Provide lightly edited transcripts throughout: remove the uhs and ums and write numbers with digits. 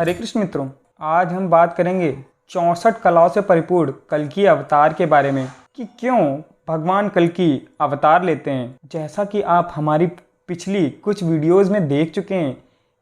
हरे कृष्ण मित्रों, आज हम बात करेंगे 64 कलाओं से परिपूर्ण कल्कि अवतार के बारे में कि क्यों भगवान कल्कि अवतार लेते हैं। जैसा कि आप हमारी पिछली कुछ वीडियोस में देख चुके हैं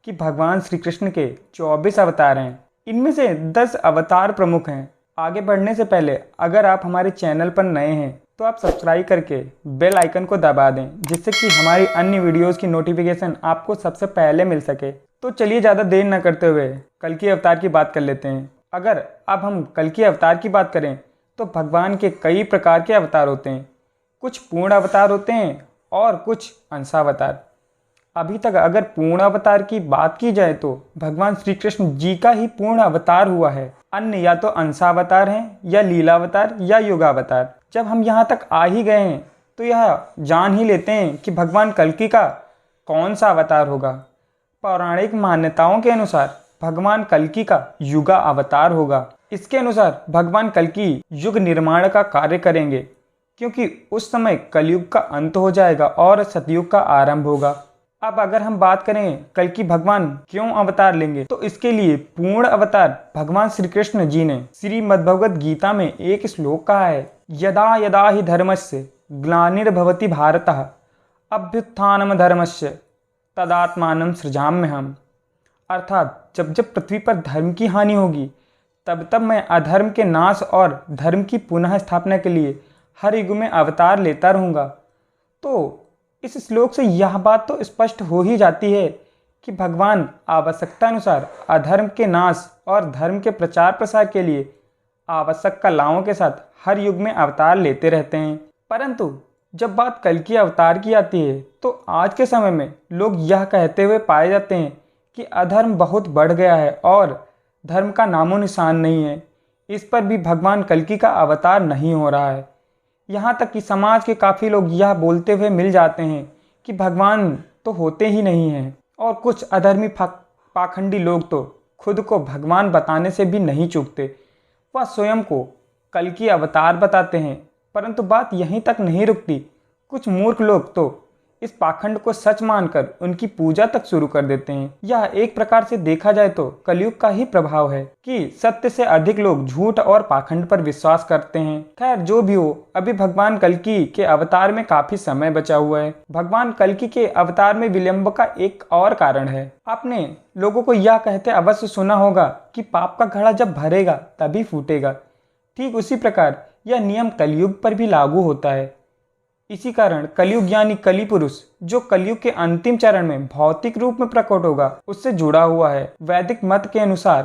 कि भगवान श्री कृष्ण के 24 अवतार हैं। इनमें से 10 अवतार प्रमुख हैं। आगे बढ़ने से पहले अगर आप हमारे चैनल पर नए हैं तो आप सब्सक्राइब करके बेल आइकन को दबा दें, जिससे कि हमारी अन्य वीडियोस की नोटिफिकेशन आपको सबसे पहले मिल सके। तो चलिए ज़्यादा देर न करते हुए कल्कि अवतार की बात कर लेते हैं। अगर अब हम कल्कि अवतार की बात करें तो भगवान के कई प्रकार के अवतार होते हैं। कुछ पूर्ण अवतार होते हैं और कुछ अंशावतार। अभी तक अगर पूर्ण अवतार की बात की जाए तो भगवान श्री कृष्ण जी का ही पूर्ण अवतार हुआ है। अन्य या तो अंशावतार हैं या लीलावतार या युगावतार। जब हम यहाँ तक आ ही गए हैं तो यह जान ही लेते हैं कि भगवान कल्कि का कौन सा अवतार होगा। पौराणिक मान्यताओं के अनुसार भगवान कल्कि का युगा अवतार होगा। इसके अनुसार भगवान कल्कि युग निर्माण का कार्य करेंगे, क्योंकि उस समय कलयुग का अंत हो जाएगा और सतयुग का आरंभ होगा। अब अगर हम बात करें कल्कि भगवान क्यों अवतार लेंगे तो इसके लिए पूर्ण अवतार भगवान श्री कृष्ण जी ने श्रीमद्भगवत गीता में एक श्लोक कहा है, यदा यदा ही धर्मस्य ग्लानिर्भवति भारतः अभ्युत्थानम धर्मस्य तदात्मानं सृजाम्यहम्। अर्थात जब जब पृथ्वी पर धर्म की हानि होगी तब तब मैं अधर्म के नाश और धर्म की पुनः स्थापना के लिए हर युग में अवतार लेता रहूँगा। तो इस श्लोक से यह बात तो स्पष्ट हो ही जाती है कि भगवान आवश्यकता अनुसार अधर्म के नाश और धर्म के प्रचार प्रसार के लिए आवश्यक कलाओं के साथ हर युग में अवतार लेते रहते हैं। परंतु जब बात कल्कि अवतार की आती है तो आज के समय में लोग यह कहते हुए पाए जाते हैं कि अधर्म बहुत बढ़ गया है और धर्म का नामो निशान नहीं है। इस पर भी भगवान कल्कि का अवतार नहीं हो रहा है। यहाँ तक कि समाज के काफ़ी लोग यह बोलते हुए मिल जाते हैं कि भगवान तो होते ही नहीं हैं, और कुछ अधर्मी पाखंडी लोग तो खुद को भगवान बताने से भी नहीं चूकते। वह स्वयं को कल्कि अवतार बताते हैं। परंतु बात यहीं तक नहीं रुकती। कुछ मूर्ख लोग तो इस पाखंड को सच मानकर उनकी पूजा तक शुरू कर देते हैं। यह एक प्रकार से देखा जाए तो कलयुग का ही प्रभाव है कि सत्य से अधिक लोग झूठ और पाखंड पर विश्वास करते हैं। खैर जो भी हो, अभी भगवान कल्कि के अवतार में काफी समय बचा हुआ है। भगवान कल्कि के अवतार में विलंब का एक और कारण है। आपने लोगों को यह कहते अवश्य सुना होगा कि पाप का घड़ा जब भरेगा तभी फूटेगा। ठीक उसी प्रकार यह नियम कलयुग पर भी लागू होता है। इसी कारण कलयुग यानी कली पुरुष जो कलयुग के अंतिम चरण में भौतिक रूप में प्रकट होगा उससे जुड़ा हुआ है। वैदिक मत के अनुसार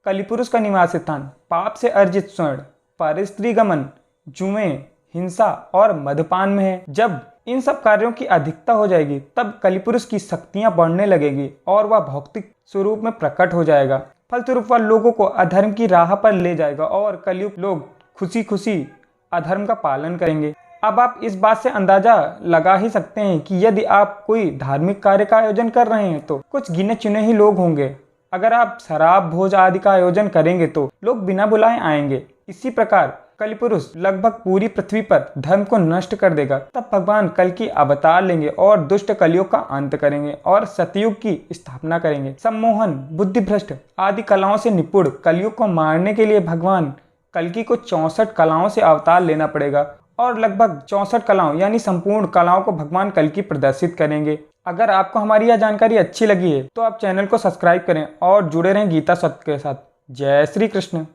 कली पुरुष का निवास स्थान पाप से अर्जित स्वर्ण, पर स्त्री गमन, जुए, हिंसा और मदपान में है। जब इन सब कार्यों की अधिकता हो जाएगी तब कली पुरुष की शक्तियां बढ़ने लगेगी और वह भौतिक स्वरूप में प्रकट हो जाएगा। फलस्वरूप वह लोगों को अधर्म की राह पर ले जाएगा और कलयुग लोग खुशी खुशी अधर्म का पालन करेंगे। अब आप इस बात से अंदाजा लगा ही सकते हैं कि यदि आप कोई धार्मिक कार्य का आयोजन कर रहे हैं तो कुछ गिने चुने ही लोग होंगे। अगर आप शराब भोज आदि का आयोजन करेंगे तो लोग बिना बुलाए आएंगे। इसी प्रकार कलिपुरुष लगभग पूरी पृथ्वी पर धर्म को नष्ट कर देगा। तब भगवान कल्कि अवतार लेंगे और दुष्ट कलियुग का अंत करेंगे और सतयुग की स्थापना करेंगे। सम्मोहन, बुद्धिभ्रष्ट आदि कलाओं से निपुण कलियुग को मारने के लिए भगवान कल्कि को 64 कलाओं से अवतार लेना पड़ेगा और लगभग 64 कलाओं यानी संपूर्ण कलाओं को भगवान कल्कि प्रदर्शित करेंगे। अगर आपको हमारी यह जानकारी अच्छी लगी है तो आप चैनल को सब्सक्राइब करें और जुड़े रहें गीता सत्य के साथ। जय श्री कृष्ण।